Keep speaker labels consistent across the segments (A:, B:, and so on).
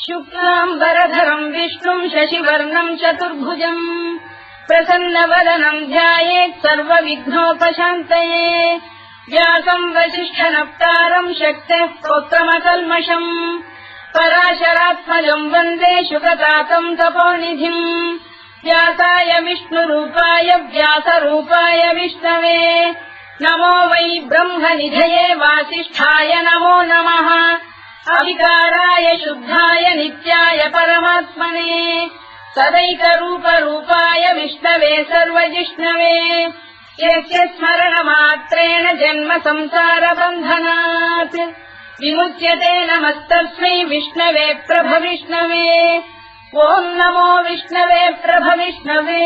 A: शुक्लाम्बरधरम् विष्णुम् शशिवर्णम् चतुर्भुजम् प्रसन्नवदनम् ध्यायेत् सर्वविघ्नोपशान्तये व्यासम् वसिष्ठनप्तारम् शक्तेः पौत्रमकल्मषम् पराशरात्मजम् वन्दे शुकतातम् तपोनिधिम् व्यासाय विष्णुरूपाय व्यासरूपाय विष्णवे नमो वै ब्रह्मनिधये वासिष्ठाय नमो नमः अविकाराय शुद्धाय नित्याय परमात्मने सदैकरूपरूपाय विष्णवे सर्वजिष्णवे यस्य स्मरणमात्रेण जन्म संसारबन्धनात् विमुच्यते नमस्तस्मै विष्णवे प्रभविष्णवे ॐ नमो विष्णवे प्रभविष्णवे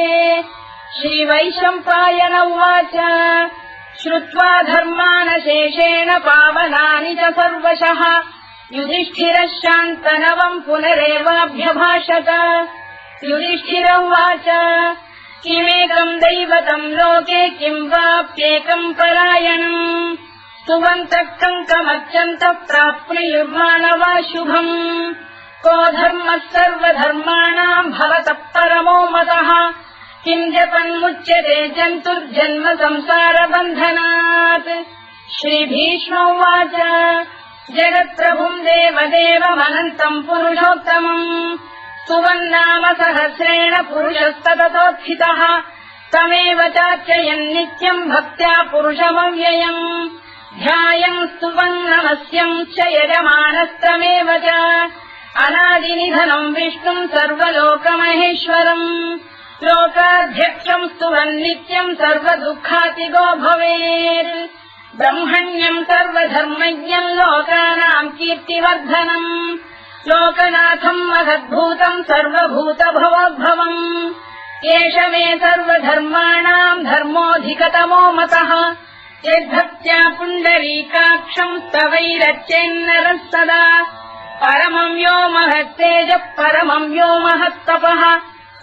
A: श्रीवैशम्पायन उवाच श्रुत्वा धर्मानशेषेण पावनानि च सर्वशः युधिष्ठिरः शान्तनवम् पुनरेवाभ्यभाषत युधिष्ठिर उवाच किमेकम् दैवतम् लोके किम् वाप्येकम् परायणम् सुवन्तः कङ्कमर्चन्तः प्राप्नुयुर्माणवा शुभम् को धर्मः सर्वधर्माणाम् भवतः परमो मतः किम् जपन्मुच्यते जन्तुर्जन्म संसारबन्धनात् श्रीभीष्म उवाच जगत्प्रभुम् देवदेवमनन्तम् पुरुषोत्तमम् सुवन्नाम सहस्रेण पुरुषस्तततोत्थितः तमेव चार्चयन् नित्यम् भक्त्या पुरुषमव्ययम् ध्यायम् स्तुवन्नमस्यम् च यजमानस्तमेव च अनादिनिधनम् विष्णुम् सर्वलोकमहेश्वरम् लोकाध्यक्षम् स्तुवन्नित्यम् सर्वदुःखातिगो भवेत् ब्रह्मण्यम् सर्वधर्मज्ञम् लोकानाम् कीर्तिवर्धनम् लोकनाथम् महद्भूतम् सर्वभूतभवोद्भवम् एष मे सर्वधर्माणाम् धर्मोऽधिकतमो मतः यद्भक्त्या पुण्डरीकाक्षम् स्तवैरच्चेन्नरः सदा परमम् यो महत्तेजः परमम् यो महत्तपः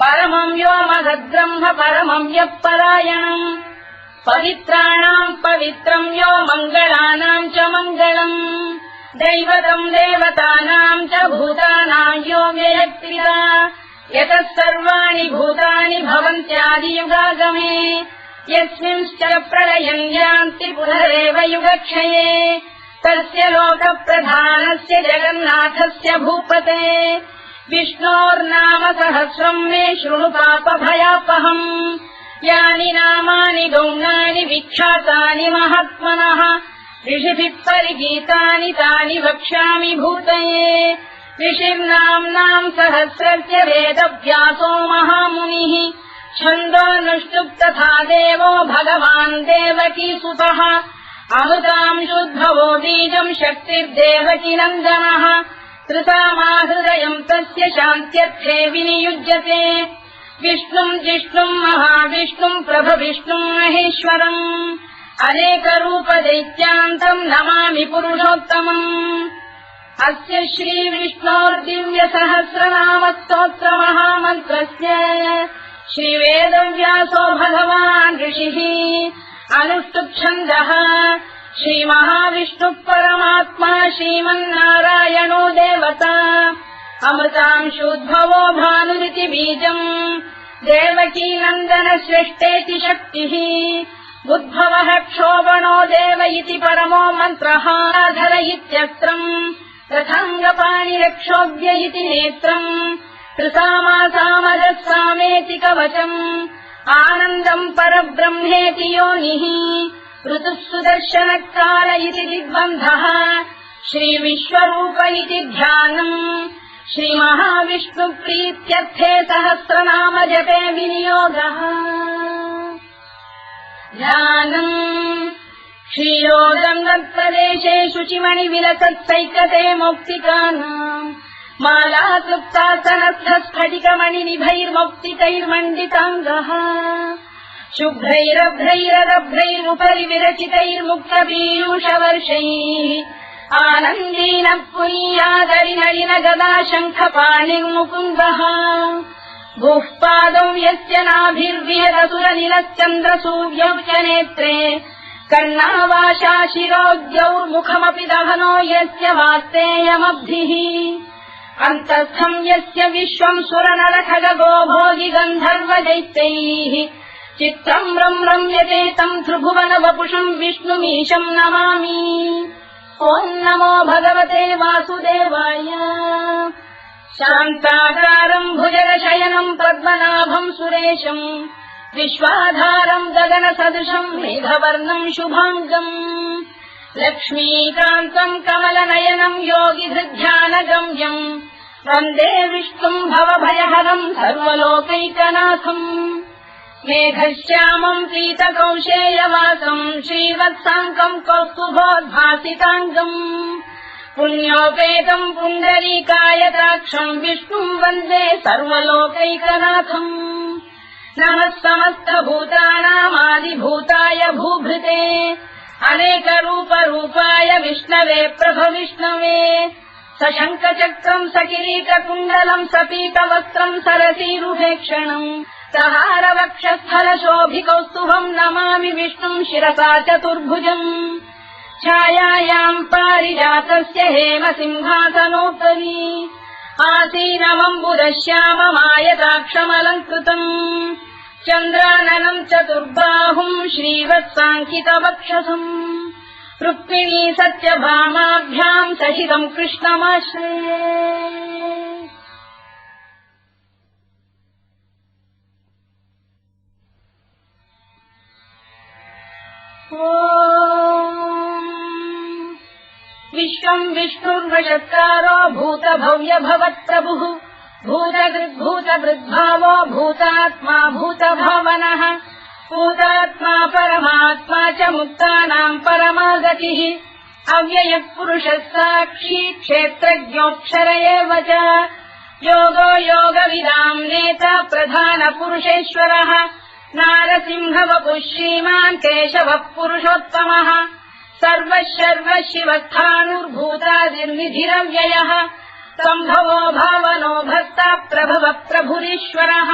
A: परमम् यो महद्ब्रह्म परमम् यः परायणम् पवित्राणाम् पवित्रम् यो मङ्गलानाम् च मङ्गलम् दैवतम् देवतानाम् च भूतानाम् यो व्ययक्रिया यतः सर्वाणि भूतानि भवन्त्यादियुगागमे यस्मिंश्च प्रलयम् यान्ति पुनरेव युगक्षये तस्य लोकप्रधानस्य जगन्नाथस्य भूपते विष्णोर्नाम सहस्रम् मे शृणु पापभयापहम् यानि नामानि गौणानि विख्यातानि महात्मनः ऋषिभिः परिगीतानि तानि वक्ष्यामि भूतये ऋषिर्नाम्नाम् सहस्रस्य वेदव्यासो महामुनिः छन्दोऽनुष्टुप् तथा देवो भगवान् देवकीसुतः अमृतांशुद्भवो बीजम् शक्तिर्देवकी नन्दनः त्रिसामाहृदयम् तस्य शान्त्यर्थे विनियुज्यते विष्णुम् जिष्णुम् महाविष्णुम् प्रभविष्णुम् महेश्वरम् अनेकरूपदैत्यान्तम् नमामि पुरुषोत्तमम् अस्य श्रीविष्णोर्दिव्यसहस्रनामस्तोत्रमहामन्त्रस्य श्रीवेदव्यासो भगवान् ऋषिः अनुष्टुप्छन्दः श्रीमहाविष्णुः परमात्मा श्रीमन्नारायणो देवता अमृतांशोद्भवो भानुरिति बीजम् देवकी नन्दन श्रेष्ठेति शक्तिः उद्भवः क्षोभणो देव इति परमो मन्त्रः धर इत्यस्त्रम् रथाङ्गपाणिरक्षोभ्य इति नेत्रम् त्रिसामासामजः सामेति कवचम् आनन्दम् परब्रह्मेति योनिः ऋतुः सुदर्शनकाल इति दिग्बन्धः श्रीविश्वरूप इति ध्यानम् श्रीमहाविष्णुप्रीत्यर्थे सहस्रनाम जपे विनियोगः ध्यानम् क्षीरोदङ्गप्रदेशे शुचिमणिविलसत्सैकते मौक्तिकानाम् मालाक्लुप्तासनस्थस्फटिकमणिनिभैर्मौक्तिकैर्मण्डिताङ्गः शुभ्रैरभ्रैररभ्रैरुपरि विरचितैर्मुक्तपीयूषवर्षैः आनन्दीनः पुनीयादरिनलिन गदा शङ्खपाणिर्मुकुन्दः भूः पादौ यस्य नाभिर्विहरसुरनिलश्चन्द्रसूर्यौ च नेत्रे कर्णावाशा शिरोद्यौर्मुखमपि दहनो यस्य वास्तेयमब्धिः अन्तस्थम् यस्य विश्वम् सुरनरखगो भोगि गन्धर्वदैत्यैः चित्रम् रम्यते तम् त्रिभुवन वपुषम् विष्णुमीशम् नमामि। ॐ नमो भगवते वासुदेवाय। शान्ताकारम् भुजगशयनम् पद्मनाभम् सुरेशम् विश्वाधारम् गगनसदृशम् मेघवर्णम् शुभाङ्गम् लक्ष्मीकान्तम् कमलनयनम् योगिहृध्यानगम्यम् वन्दे विष्णुम् भवभयहरम् सर्वलोकैकनाथम्। मेघश्यामम् पीतकौशेयवासम् श्रीवत्साङ्कम् कौस्तुभोद्भासिताङ्गम् पुण्योपेतम् पुण्डरीकायताक्षम् विष्णुम् वन्दे सर्वलोकैकनाथम्। नमः समस्तभूतानामादिभूताय भूभृते अनेकरूपरूपाय विष्णवे प्रभविष्णवे सशङ्खचक्रम् सकिरीटकुण्डलम् सपीतवस्त्रम् सरसीरुहेक्षणम् सहारवक्षस्थलशोभिकौस्तुभम् नमामि विष्णुम् शिरसा चतुर्भुजम्। छायायाम् पारिजातस्य हेमसिंहासनोपरि आसीनमम्बुदश्याममायताक्षमलङ्कृतम् चन्द्राननम् चतुर्बाहुम् श्रीवत्साङ्कितवक्षसम् रुक्मिणी सत्यभामाभ्याम् सहितम् कृष्णमाश्रये। विश्वम् विष्णुर्वषत्कारो भूतभव्य भवत्प्रभुः भूतभृद्भावो भूतात्मा भूतभावनः भूतात्मा परमात्मा च मुक्तानाम् परमागतिः अव्ययः पुरुषः साक्षी क्षेत्रज्ञोऽक्षर एव च योगो योगविदाम् नेता प्रधानपुरुषेश्वरः नारसिंहवपुः श्रीमान् केशवः पुरुषोत्तमः सर्वः शिवस्थाणुर्भूतादिर्निधिरव्ययः सम्भवो भावनो भक्ता प्रभव प्रभुरीश्वरः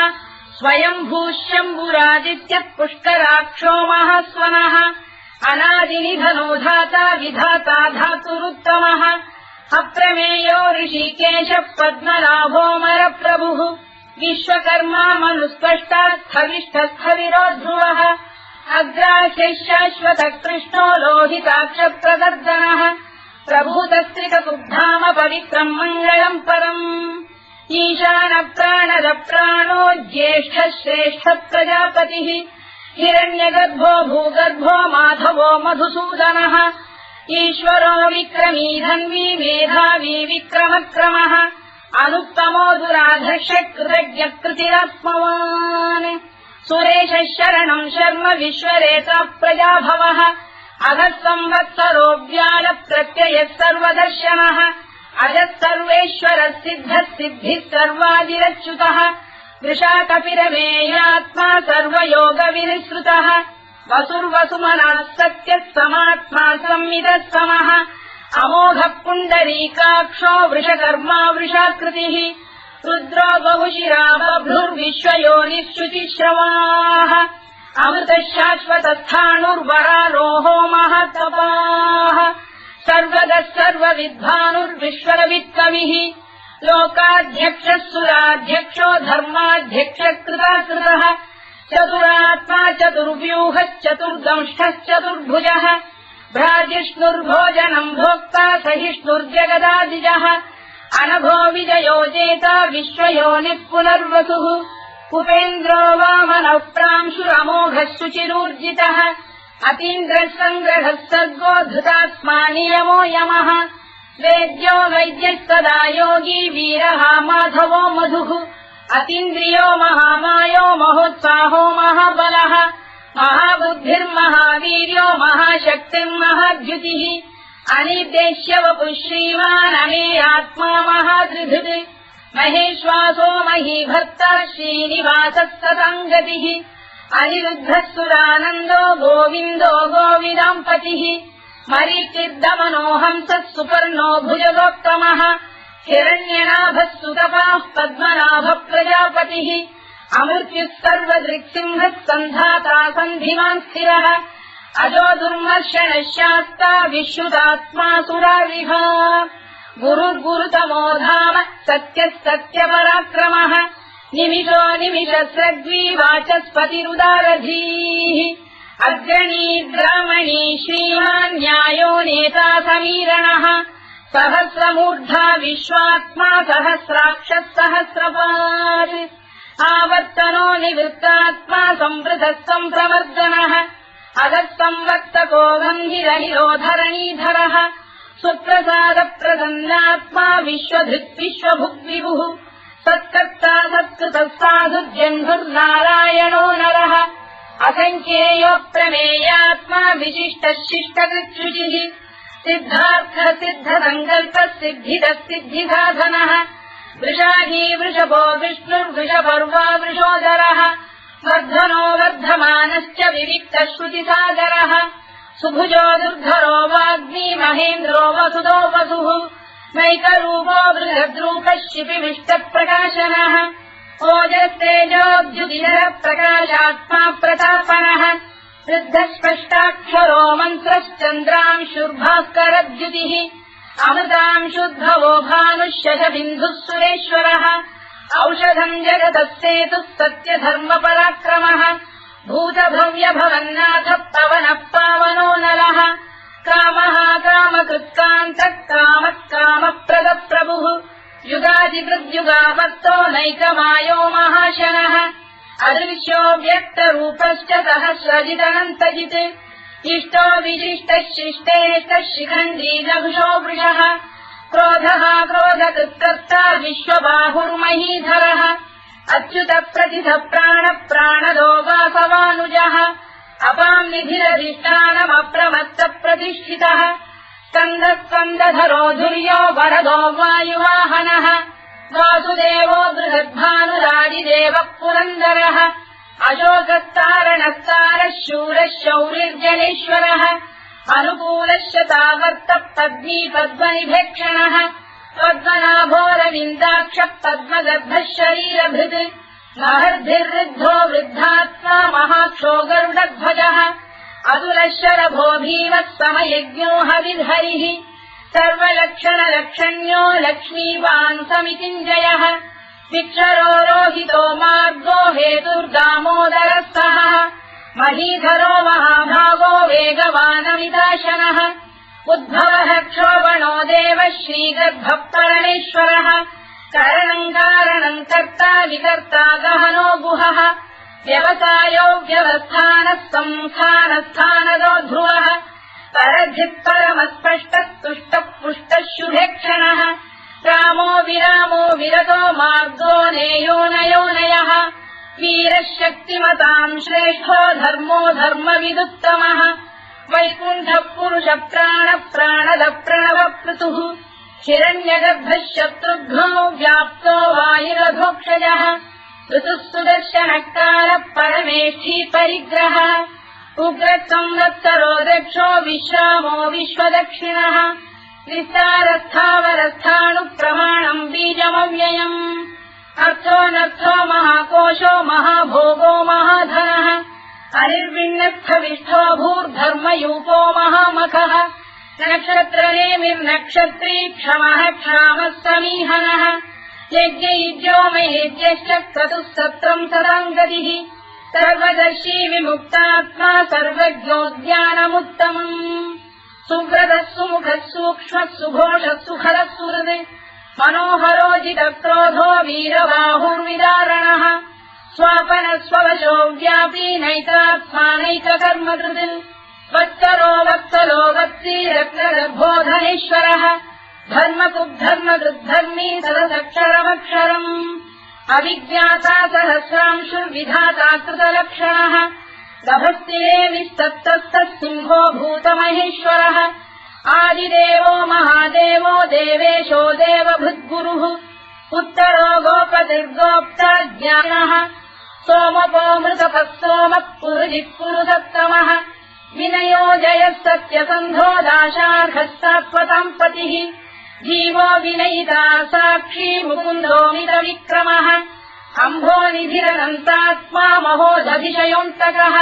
A: स्वयम्भूः शम्भुरादित्यः पुष्कराक्षो महास्वनः अनादिनिधनो धाता विधाता धातुरुत्तमः अप्रमेयो ऋषिकेशः पद्मनाभोऽमरप्रभुः विश्वकर्मा मनुस्पष्टा स्थविष्ठस्थविरो ध्रुवः अग्राह्यः शाश्वतः कृष्णो लोहिताक्षप्रदर्दनः प्रभूतस्त्रिककुब्धाम पवित्रम् मङ्गलम् परम् ईशानप्राणदप्राणो ज्येष्ठः श्रेष्ठः प्रजापतिः हिरण्यगर्भो भूगर्भो माधवो मधुसूदनः ईश्वरो विक्रमी धन्वी मेधावी विक्रमक्रमः अनुत्तमो दुराधर्षः कृतज्ञः कृतिरात्मवान् सुरेशः शरणम् शर्म विश्वरेता प्रजाभवः अधः संवत्सरो व्यालप्रत्ययः सर्वदर्शनः अजः सर्वेश्वरः सिद्धः सिद्धिः सर्वादिरच्युतः वृषाकपिरमेयात्मा सर्वयोगविनिसृतः वसुर्वसुमनः सत्यः समात्मा संविदः समः अमोघः पुण्डरीकाक्षो वृषकर्मा वृषाकृतिः रुद्रो बहुशिरा बभ्रुर्विश्वयोनिः शुचिश्रवाः अमृतः शाश्वतस्थाणुर्वरारोहो महातपाः सर्वगः सर्वविद्वानुर्विश्वरवित्कविः लोकाध्यक्षः सुराध्यक्षो धर्माध्यक्षः कृताकृतः चतुरात्मा चतुर्व्यूहश्चतुर्दंष्टश्चतुर्भुजः भ्राजिष्णुर्भोजनम् भोक्ता सहिष्णुर्जगदादिजः अनघो विजयो जेता विश्वयोनिः पुनर्वसुः उपेन्द्रो वामनः प्रांशुरमोघः शुचिरूर्जितः अतीन्द्रः सङ्ग्रहः सर्गो धृतात्मा नियमो यमः वेद्यो वैद्यः सदा योगी वीरः माधवो मधुः अतीन्द्रियो महामायो महोत्साहो महाबलः महाबुद्धिर्महावीर्यो महाशक्तिर्महाद्युतिः अनिर्देश्य वपुः श्रीमान् अमेयात्मा महाधृधृत् महेश्वासो महीभक्तः श्रीनिवासः सताङ्गतिः अनिरुद्धः सुरानन्दो गोविन्दो गोविदाम्पतिः मरीचिर्दमनो हंसः सुपर्णो भुजगोत्तमः हिरण्यनाभः सुतपाः पद्मनाभः प्रजापतिः अमृत्युः सर्वदृक्सिंहः सन्धाता सन्धिमान् स्थिरः अजो दुर्मर्शनः शास्ता विश्रुतात्मा सुरारिः गुरुर्गुरुतमो धाम सत्यः सत्यपराक्रमः निमिषो निमिषस्रग्वी वाचस्पतिरुदारधीः अग्रणी ग्रामणी श्रीमान् न्यायो नेता समीरणः सहस्रमूर्धा विश्वात्मा सहस्राक्षः सहस्रपात् आवर्तनो निवृत्तात्मा संवृतः सम्प्रवर्धनः अधः संवक्तको गन्धिरनिरोधरणीधरः सुप्रसादप्रसन्नात्मा विश्वधृत् विश्वभुग्विभुः सत्कर्ता सत्कृतः साधुर्जह्नुर्नारायणो नरः असङ्ख्येयोऽप्रमेयात्मा विशिष्टः शिष्टकृच्छुचिः सिद्धार्थः सिद्धसङ्कल्पः सिद्धिदः सिद्धिसाधनः वृषाही वृषभो विष्णुर्वृषपर्वा वृषोदरः वर्धनो वर्धमानश्च विविक्तः श्रुतिसागरः सुभुजो दुर्धरो वाग्मी महेन्द्रो वसुदो वसुः नैकरूपो बृहद्रूपः शिपिविष्टप्रकाशनः ओजस्तेजोद्युतिधरः प्रकाशात्मा प्रतापनः वृद्धस्पष्टाक्षरो मन्त्रश्चन्द्रांशुर्भास्करद्युतिः अमृतांशुद्भवो भानुः शशबिन्दुः सुरेश्वरः औषधम् जगतः सेतुः सत्यधर्मपराक्रमः भूतभव्यभवन्नाथः पवनः पावनो नरः कामः कामकृत्कान्तः कामः कामप्रदप्रभुः युगादिकृद्युगावर्तो नैकमायो महाशनः अदृश्यो व्यक्तरूपश्च सहस्रजिदनन्तजित् इष्टो विशिष्टः शिष्टेष्टः शिखण्डी लघुशो वृषः क्रोधः क्रोधकृत्कर्ता विश्वबाहुर्महीधरः अच्युतः प्रतिथः प्राणः प्राणदो वासवानुजः अपाम् निधिरधिष्ठानमप्रमत्तप्रतिष्ठितः स्कन्दः स्कन्दधरो धुर्यो वरदो वायुवाहनः वासुदेवो बृहद्भानुरादिदेवः पुरन्दरः अशोकस्तारणस्तारः शूरः शौरिर्जनेश्वरः अनुकूलश्च तावर्तः पद्मी पद्मनिभेक्षणः पद्मनाभोरविन्दाक्षः पद्मगर्भः शरीरभृत् महर्भिर्वृद्धो वृद्धात्मा महाक्षो गरुडध्वजः अतुलः शरभो भीमः समयज्ञो हविर्हरिः सर्वलक्षणलक्षण्यो लक्ष्मीवान् समितिञ्जयः विक्षरो रोहितो मार्गो हेतुर्दामोदरः सहः महीधरो महाभागो वेगवानमिताशनः उद्भवः क्षोभणो देवः श्रीगर्भः परमेश्वरः करणम् कारणम् कर्ता विकर्ता गहनो गुहः व्यवसायो व्यवस्थानः संस्थानस्थानदो ध्रुवः परधिः परमस्पष्टः तुष्टः पुष्टः शुभेक्षणः रामो विरामो विरतो मार्गो नेयोनयोनयः वीरः शक्तिमताम् श्रेष्ठो धर्मो धर्मविदुत्तमः वैकुण्ठः पुरुषः प्राणः प्राणदः प्रणवपृतुः हिरण्यगर्भः शत्रुघ्नो व्याप्तो वायुरधोक्षजः ऋतुः सुदर्शनः कालः परमेष्ठी परिग्रहः उग्रः संवत्सरो दक्षो विश्रामो विश्वदक्षिणः विस्तारस्थावरस्थाणुप्रमाणम् बीजमव्ययम् अर्थोऽनर्थो महाकोशो महाभोगो महाधनः अनिर्विण्णस्थविष्ठो भूर्धर्मयूपो महामखः नक्षत्रनेमिर्नक्षत्री क्षमः क्षामः समीहनः यज्ञयुज्यो महेज्यश्च क्रतुः सत्रम् सदाम् गतिः सर्वदर्शी विमुक्तात्मा सर्वज्ञोद्यानमुत्तमम् सुव्रतः सुमुखः सूक्ष्मः सुघोषः सुखदः सुहृत् मनोहरोजितक्रोधो वीरबाहुर्विदारणः स्वापनः स्ववशो व्यापी नैतात्मानैककर्मकृत् वत्सरो वत्सलो वत्सी रत्नगर्भोधनेश्वरः धर्मकुद्धर्मकृद्धर्मी सदसक्षरमक्षरम् अविज्ञाता सहस्रांशुर्विधाता कृतलक्षणः गभस्तिरे विस्तप्तस्तः सिंहो भूतमहेश्वरः आदिदेवो महादेवो देवेशो देवभृद्गुरुः उत्तरो गोपतिर्गोप्ता ज्ञानः सोमपो मृतपः सोमः पुरुजिः पुरुषोत्तमः विनयो जयः सत्यसन्धो दाशार्हः सात्वताम् पतिः जीवो विनयिता साक्षी मुकुन्दो मितविक्रमः अम्भोनिधिरनन्तात्मा महोदधिशयोऽन्तकः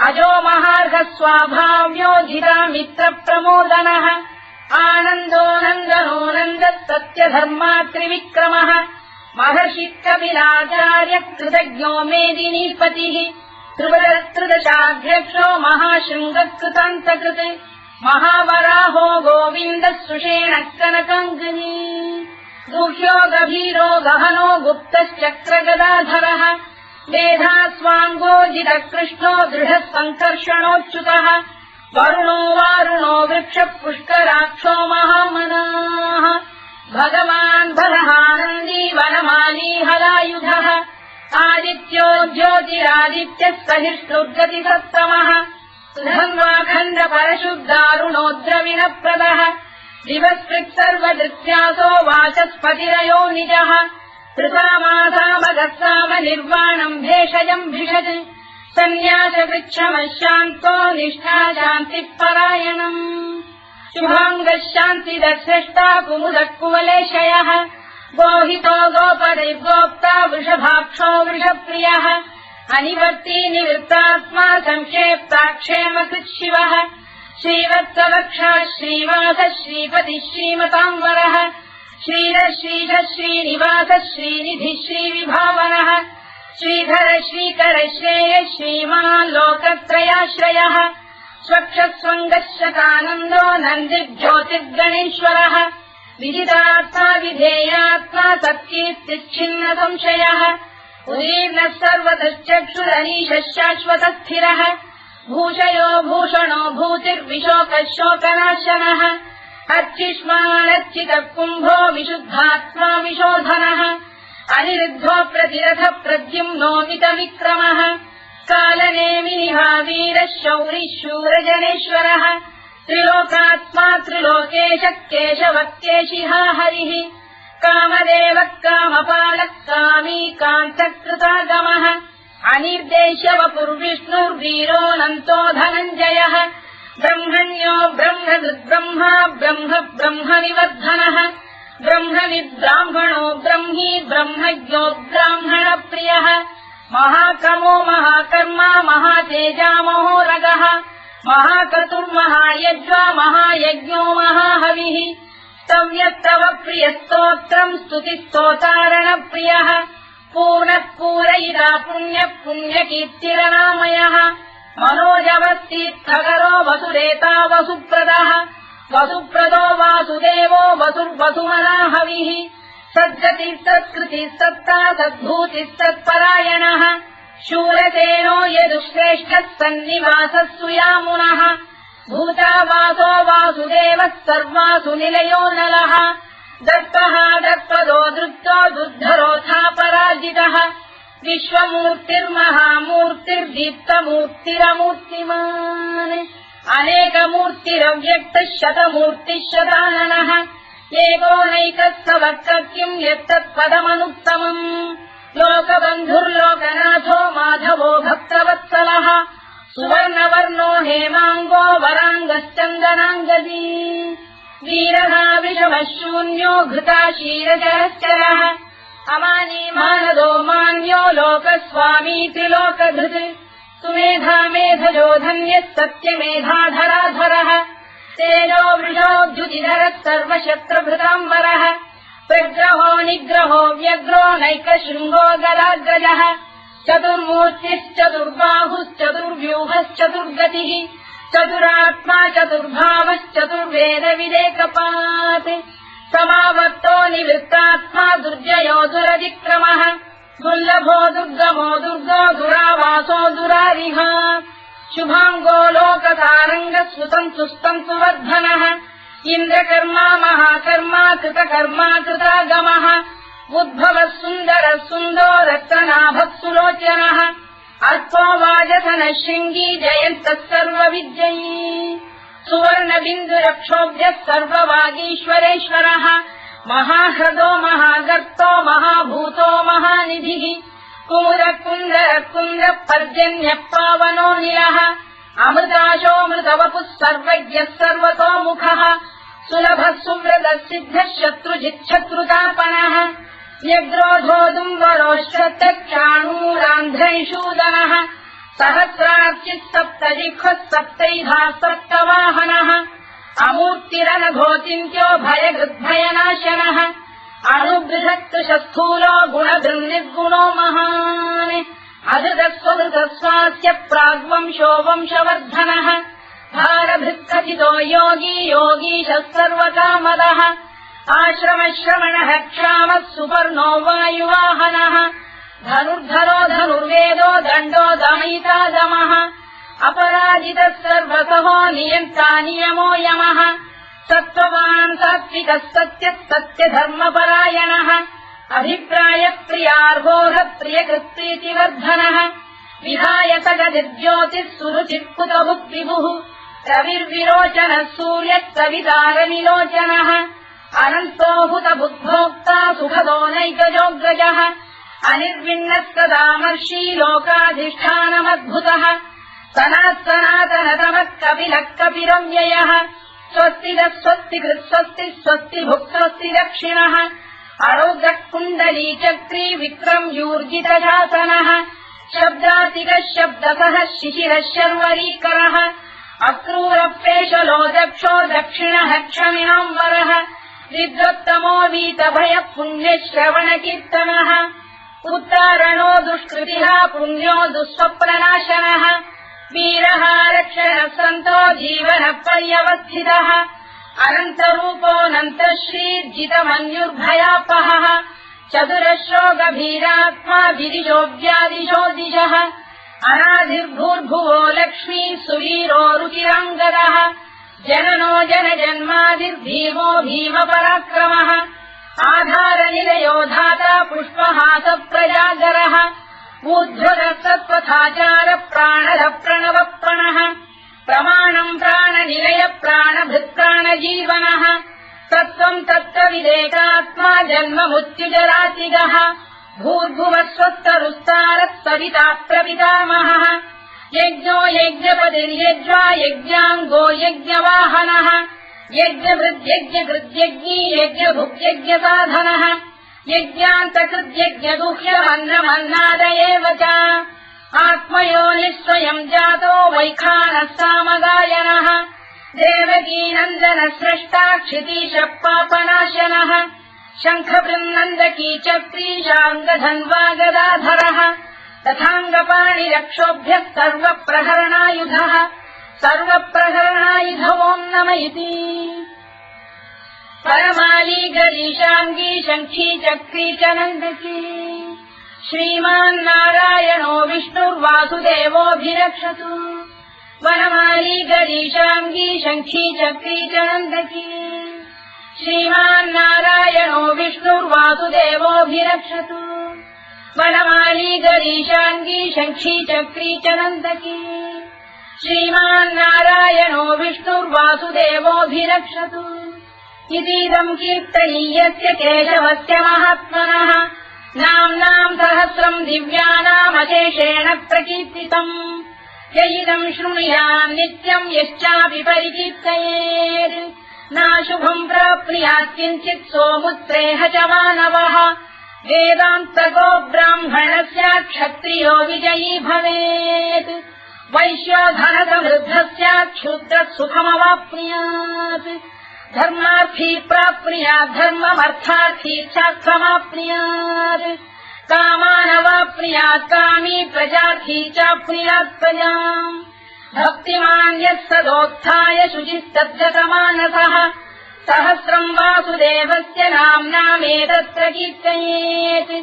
A: अजो महार्घः स्वाभाव्यो जिता मित्रप्रमोदनः आनन्दो नन्दनो नन्दः सत्यधर्मा त्रिविक्रमः महर्षिः कपिलाचार्य कृतज्ञो मेदिनीपतिः त्रिदशाध्यक्षो महाशृङ्गकृतान्तकृत् महावराहो गोविन्दः सुषेणः कनकाङ्गनी गुह्यो गभीरो गहनो गुप्तश्चक्रगदाधरः मेधास्वाङ्गोजितः कृष्णो दृढः सङ्कर्षणोच्युतः वरुणो वारुणो वृक्षः पुष्कराक्षो महामनाः भगवान् बलहानन्दी वनमाली हलायुधः आदित्यो ज्योतिरादित्यः सहिष्णुर्गतिसत्तमः सुधन्वाखण्ड परशुद्धारुणोद्रविणप्रदः दिवस्कृत् सर्वदृत्यासो वाचस्पतिरयो निजः कृतामासामगस्साम निर्वाणम् भेषजम् भिषज सन्न्यासवृक्षमशान्तो निष्ठा शान्तिः परायणम् शुभाङ्गः शान्तिदश्रेष्टा कुमुदः कुवलेशयः गोहितो गोपदैर्गोप्ता वृषभाक्षो वृषप्रियः अनिवर्ती निवृत्तात्मा संक्षेप्ताक्षेमकृत् शिवः श्रीवत्सवक्षः श्रीवासः श्रीपतिः श्रीमताम्बरः श्रीधः श्रीधः श्रीनिवासः श्रीनिधिः श्रीविभावनः श्रीधर श्रीकर श्रेयः श्रीमान् लोकत्रयाश्रयः स्वक्षस्वङ्गः शतानन्दो नन्दिर्ज्योतिर्गणेश्वरः विदितात्मा विधेयात्मा सत्कीर्तिच्छिन्न संशयः उदीर्णः सर्वतश्चक्षुरनीशः शाश्वतस्थिरः भूषयो भूषणो भूतिर्विशोकः शोकनाशनः अर्चिष्मानर्चितः कुम्भो विशुद्धात्मा विशोधनः अनिरुद्धो प्रतिरथ प्रद्युम्नोमितविक्रमः कालनेमिनिहा वीरः शौरिः शूरजनेश्वरः त्रिलोकात्मा त्रिलोकेशः केशवः केशिहा हरिः कामदेवः कामपालः कामी कान्तकृतागमः अनिर्देश्यवपुर्विष्णुर्वीरोऽनन्तो धनञ्जयः ब्रह्मण्यो ब्रह्मकृद्ब्रह्मा ब्रह्म ब्रह्मनिवर्धनः ब्रह्मविद्ब्राह्मणो ब्रह्मी ब्रह्मज्ञो ब्राह्मणप्रियः महाक्रमो महाकर्मा महातेजा महोरगः महाक्रतुर्महायज्वा महायज्ञो महाहविः स्तव्यस्तव प्रियस्तोत्रम् स्तुतिस्तोतारणप्रियः पूर्णः पूरयिता पुण्यः पुण्यकीर्तिरनामयः मनोजवस्तीर्थकरो वसुरेता वसुप्रदः वसुप्रदो वासुदेवो वसुर्वसुमनाहविः सद्गतिः सत्कृतिः सत्ता सद्भूतिः सत्परायणः शूरसेनो यदुश्रेष्ठः सन्निवासः सुयामुनः भूतावासो वासुदेवः सर्वासु निलयो नलः दत्तः दत्पदो दृप्तो दुर्धरोऽथापराजितः विश्वमूर्तिर्महामूर्तिर्दीप्तमूर्तिरमूर्तिमान् अनेकमूर्तिरव्यक्तः शतमूर्तिः शताननः एकोनैकः सवक्तः किम् यत्तत्पदमनुत्तमम् लोकबन्धुर्लोकनाथो माधवो भक्तवत्सलः सुवर्णवर्णो हेमाङ्गो वराङ्गश्चन्दनाङ्गदी वीरः विषमः शून्यो घृता क्षीरजरश्चरः अमानी मानदो मान्यो लोकस्वामी त्रिलोकधृत् सुमेधा मेधजो धन्यः सत्यमेधाधराधरः तेजो वृषोऽद्युतिधरः सर्वशस्त्रभृताम्बरः प्रग्रहो निग्रहो व्यग्रो नैकशृङ्गो गदाग्रजः चतुर्मूर्तिश्चतुर्बाहुश्चतुर्व्यूहश्चतुर्गतिः चतुरात्मा चतुर्भावश्चतुर्वेदविदेकपात् समावर्तो निवृत्तात्मा दुर्जयो दुरतिक्रमः दुर्लभो दुर्गमो दुर्गो दुरावासो दुरारिः शुभाङ्गो लोकतारङ्गः सुतन्तु वर्धनः इन्द्रकर्मा महाकर्मा कृतकर्मा कृतागमः उद्भवः सुन्दरः सुन्दो रक्तनाभः सुलोचनः अल्पो वाजसनः शृङ्गी जयन्तः सर्वविद्ययी सुवर्णबिन्दुरक्षोभ्यः सर्ववागीश्वरेश्वरः महाह्रदो महागर्तो महाभूतो महानिधिः कुमुदकुन्दरकुन्दः पर्जन्यः पावनो निलः अमृताशोऽमृतवपुः सर्वज्ञः सर्वतोमुखः सुलभः सुव्रतः सिद्धः शत्रुजिच्छत्रुतापनः अमूर्तिरनघोचिन्त्यो भयगृद्भयनाशनः अणुबृहत्कृशस्थूलो गुणभृन्निर्गुणो महान् अधृतस्वधृतस्वास्य प्राग्वंशो वंशवर्धनः भारभृत्कथितो योगी योगीशः सर्वकामदः आश्रमश्रवणः क्षामः सुपर्णो वायुवाहनः धनुर्धरो धनुर्वेदो दण्डो दमयिता दमः अपराजितः सर्वसहो नियन्ता नियमो यमः सत्त्ववान् सात्विकः सत्यः सत्यधर्मपरायणः अभिप्रायप्रियार्होः प्रियकृत्प्रीतिवर्धनः विधायतगतिर्ज्योतिः सुरुचित्कुतभुक्विभुः रविर्विरोचनः सूर्यः सवितारविलोचनः अनन्तो हुतबुद्भोक्ता सुखदो नैकजोऽग्रजः अनिर्विण्णः सदामर्षी लोकाधिष्ठानमद्भुतः सनातनतमः कपिलः कपिरव्ययः स्वस्तिदः स्वस्तिकृत् स्वस्ति स्वस्तिभुक् स्वस्ति दक्षिणः अरौद्रः कुण्डली चक्री विक्रम्यूर्जितशासनः शब्दातिकः शब्दसः शिशिरः शर्वरीकरः अक्रूरप्रेषलो दक्षो दक्षिणः क्षमिणाम्बरः विद्वत्तमो वीतभयः पुण्यश्रवणकीर्तनः उत्तारणो दुष्कृतिः पुण्यो दुःस्वप्ननाशनः वीरः रक्षणः सन्तो जीवनः पर्यवस्थितः अनन्तरूपोऽनन्तश्रीर्जितमन्युर्भयापहः चतुरश्रो गभीरात्मा गिरिशो व्यादिशो दिशः अनाधिर्भूर्भुवो लक्ष्मी सुवीरो रुचिराङ्गदः जननो जनजन्मादिर्भीमो भीमपराक्रमः आधारनिलयो धाता पुष्पहासप्रजागरः ऊर्ध्वरः सत्त्वथाचार प्राणः प्रणवप्रणः प्रमाणम् प्राणनिलय प्राणभृत्प्राणजीवनः तत्त्वम् तत्त्वविदेकात्मा जन्ममृत्युजरातिगः भूर्भुवः स्वस्तरुस्तारः सविता प्रपितामहः यज्ञो यज्ञपतिर्यज्वा यज्ञाङ्गो यज्ञवाहनः यज्ञभृद्यज्ञकृद्यज्ञी यज्ञभुक्यज्ञसाधनः यज्ञान्तकृद्यज्ञगुह्यमन्नमन्नाद एव च आत्मयोनिः स्वयम् जातो वैखानः सामगायनः देवकीनन्दनः स्रष्टा क्षितीशः पापनाशनः शङ्खबृन्नन्दकी चक्रीशाङ्गधन्वा गदाधरः तथाङ्गपाणिरक्षोभ्यः सर्वप्रहरणायुधः सर्वप्रहरणायुधवोम् नम इति परमाली गरीशाङ्गी शङ्खी चक्री च नन्दकी श्रीमान्नारायणो विष्णुर्वासुदेवोऽभिरक्षतु वनमाली गरीशाङ्गी शङ्खी चक्री च नन्दकी श्रीमान्नारायणो विष्णुर्वासुदेवोऽभिरक्षतु वनमाली गरीशाङ्गी शङ्खी चक्री च नन्दकी श्रीमान्नारायणो विष्णुर्वासुदेवोऽभिरक्षतु इतीदम् कीर्तनीयस्य केशवस्य महात्मनः नाम्नाम् सहस्रम् दिव्यानामशेषेण प्रकीर्तितम् य इदम् शृणुयाम् नित्यम् यश्चापि परिकीर्तयेत् नाशुभम् प्राप्नुयात् किञ्चित् सोमुत्रेह च मानवः वेदान्तको ब्राह्मणस्य क्षत्रियो विजयी भवेत् वैश्यो धनसमृद्धस्य क्षुद्रः सुखमवाप्नुयात् धर्मार्थी प्राप्नुयात् धर्ममर्थार्थी चार्थमाप्नुयात् कामानवाप्नुयात् कामी प्रजार्थी चाप्नुयात् प्रजाम् भक्तिमान् यः सदोत्थाय शुचिस्तद्धतमानसः सहस्रम् वासुदेवस्य नाम्नामेतत्र कीर्तयेत्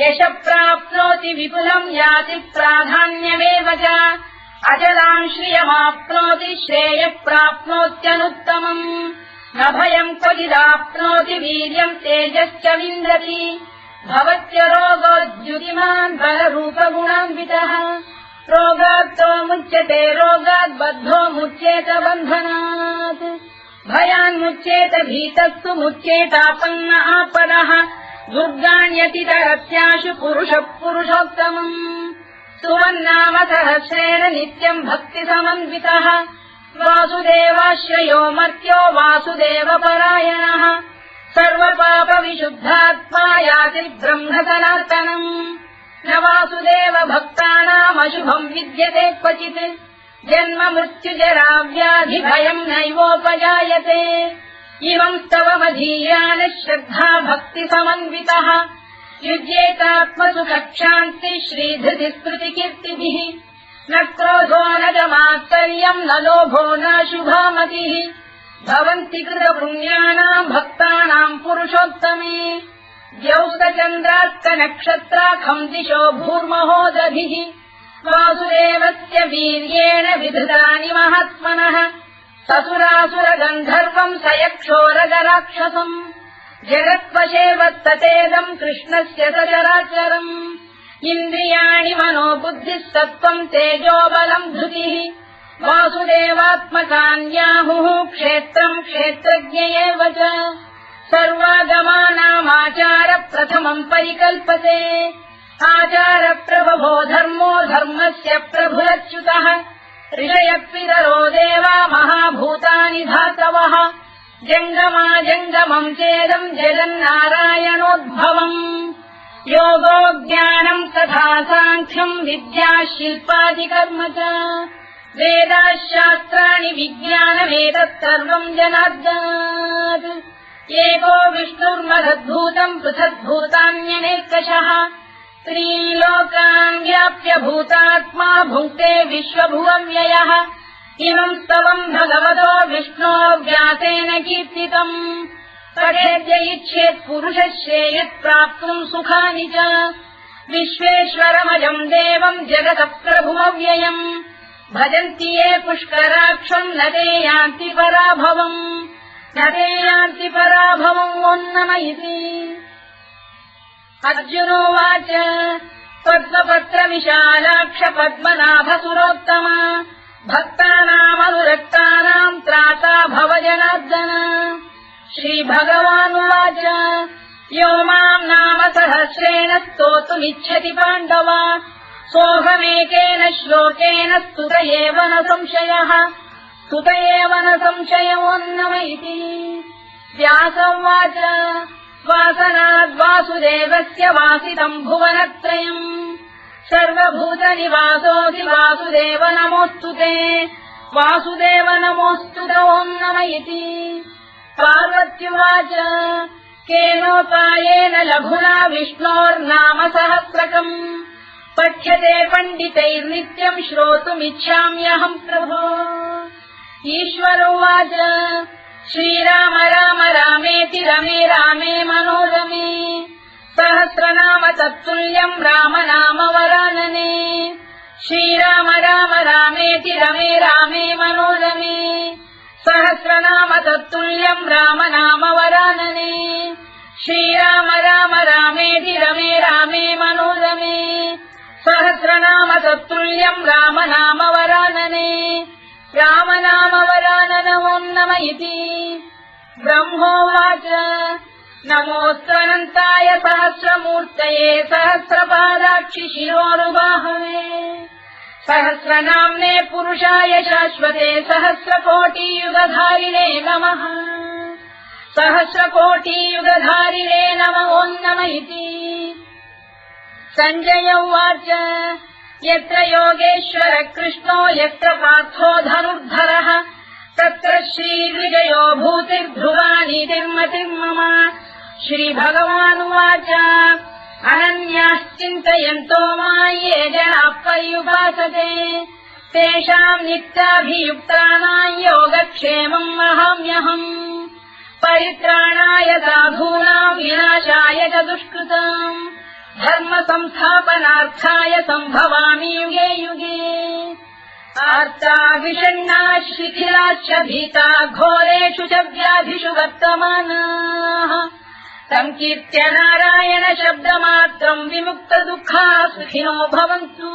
A: यशः प्राप्नोति विपुलम् याति प्राधान्यमेव च अचलाम् श्रियमाप्नोति श्रेयः प्राप्नोत्यनुत्तमम् न भयम् क्वचिदाप्नोति वीर्यम् तेजश्च विन्दति भवत्य रोगोद्युतिमान् बलरूपगुणान्वितः रोगात्तो मुच्यते रोगात् बद्धो मुच्येत बन्धनात् भयान्मुच्येत भीतस्तु मुच्येतापन्न आपदः दुर्गाण्यतितरत्याशु पुरुषः पुरुषोत्तमम् सुवन्नाम सहस्रेण नित्यम् भक्तिसमन्वितः वासुदेवाश्रयो मर्त्यो वासुदेवपरायणः सर्वपापविशुद्धात्मा याति ब्रह्म सनातनम् न वासुदेव भक्तानामशुभम् विद्यते क्वचित् जन्म मृत्युजरा व्याधि भयम् नैवोपजायते इमं स्तवमधीयान श्रद्धा भक्ति समन्वितः युज्येतात्मसु कक्षान्ति श्रीधृति स्मृति कीर्तिभिः न क्रोधो न च मात्सर्यम् न लोभो न शुभामतिः भवन्ति कृतपुण्यानाम् भक्तानाम् पुरुषोत्तमे द्यौस्तचन्द्रास्तनक्षत्राखम् दिशो भूर्महो दधिः वासुदेवस्य वीर्येण विधृतानि महात्मनः ससुरासुरगन्धर्वम् स यक्षोरगराक्षसम् जगत्वशे वत्ततेदम् कृष्णस्य सचराचरम् इन्द्रियाणि मनो बुद्धिः सत्त्वम् तेजोबलम् धृतिः वासुदेवात्मकान्याहुः क्षेत्रम् क्षेत्रज्ञ एव च सर्वागमानामाचार प्रथमम् परिकल्पते आचारप्रभवो धर्मो धर्मस्य प्रभुरच्युतः ऋषयपितरो देवा महाभूतानि धातवः जङ्गमाजङ्गमम् चेदम् जगन्नारायणोद्भवम् योगो ज्ञानम् तथा साङ्ख्यम् विद्या शिल्पादिकर्म च वेदाः शास्त्राणि विज्ञानमेतत् सर्वम् जनार्दनात् एको विष्णुर्महद्भूतम् पृथग्भूतान्यनेकशः त्रीन् लोकान् व्याप्य भूतात्मा भुङ्क्ते विश्वभुवव्ययः इमम् स्तवम् भगवतो विष्णो व्यासेन कीर्तितम् पठेद्य इच्छेत् पुरुषः श्रेयत् प्राप्तुम् सुखानि च विश्वेश्वरमजम् देवम् जगतः प्रभुमव्ययम् भजन्ति ये पुष्कराक्षम् न ते यान्ति पराभवम् ओन्नमयिति अर्जुनोवाच पद्मपत्रविशालाक्ष पद्मनाभसुरोत्तम भक्तानामनुरक्तानाम् त्राता भव जनार्दन श्रीभगवानुवाच यो माम् नाम सहस्रेण स्तोतुमिच्छति पाण्डव सोऽहमेकेन श्लोकेन स्तुत एव न संशयोऽन्नमयिति व्यासोवाच वासनाद्वासुदेवस्य वासितम् भुवनत्रयम् सर्वभूतनिवासोऽसि वासुदेव नमोऽस्तु ते वासुदेव नमोऽस्तु ओन्नमयिति पार्वत्युवाच केनोपायेन लघुना विष्णोर्नाम सहस्रकम् पठ्यते पण्डितैर्नित्यम् श्रोतुमिच्छाम्यहम् प्रभो ईश्वरोवाच श्रीराम राम रामेति रमे रामे मनोरमे सहस्रनाम तत्तुल्यम् राम नाम वरानने श्रीराम राम रामेति रमे रामे मनोरमे सहस्रनाम तत्तुल्यम् राम नाम वरानने श्रीराम राम रामेति रमे रामे मनोरमे सहस्रनाम तत्तुल्यम् राम नाम वरानने राम नाम वराननमोन्नमयिति ब्रह्मोवाच नमोऽस्त्वनन्ताय सहस्रमूर्तये सहस्रपादाक्षि शिरोरुबाहवे सहस्रनाम्ने पुरुषाय शाश्वते सहस्रकोटियुगधारिणे नमः सहस्रकोटियुगधारिणे नमोन्नमयिति सञ्जय उवाच यत्र योगेश्वर कृष्णो यत्र पार्थो धनुर्धरः तत्र श्रीविजयो भूतिर्ध्रुवानीतिर्मतिर्मम श्रीभगवानुवाच अनन्याश्चिन्तयन्तो मां ये जनाः पर्युपासते तेषाम् नित्याभियुक्तानां योगक्षेमम् वहाम्यहम् परित्राणाय साधूनां विनाशाय च दुष्कृताम् धर्म संस्थापनार्थाय सम्भवामि युगे युगे आर्ता विषण्णाः शिथिलाश्च भीता घोरेषु च व्याधिषु वर्तमानाः संकीर्त्य नारायण शब्दमात्रम् विमुक्त दुःखाः सुखिनो भवन्तु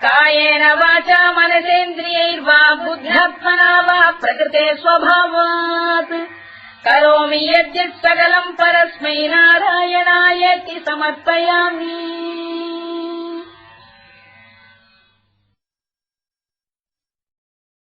A: कायेन वाचा मनसेन्द्रियैर्वा बुद्ध्यात्मना वा प्रकृते स्वभावात् करोमि यद्यत् सकलम् परस्मै नारायणायेति समर्पयामि।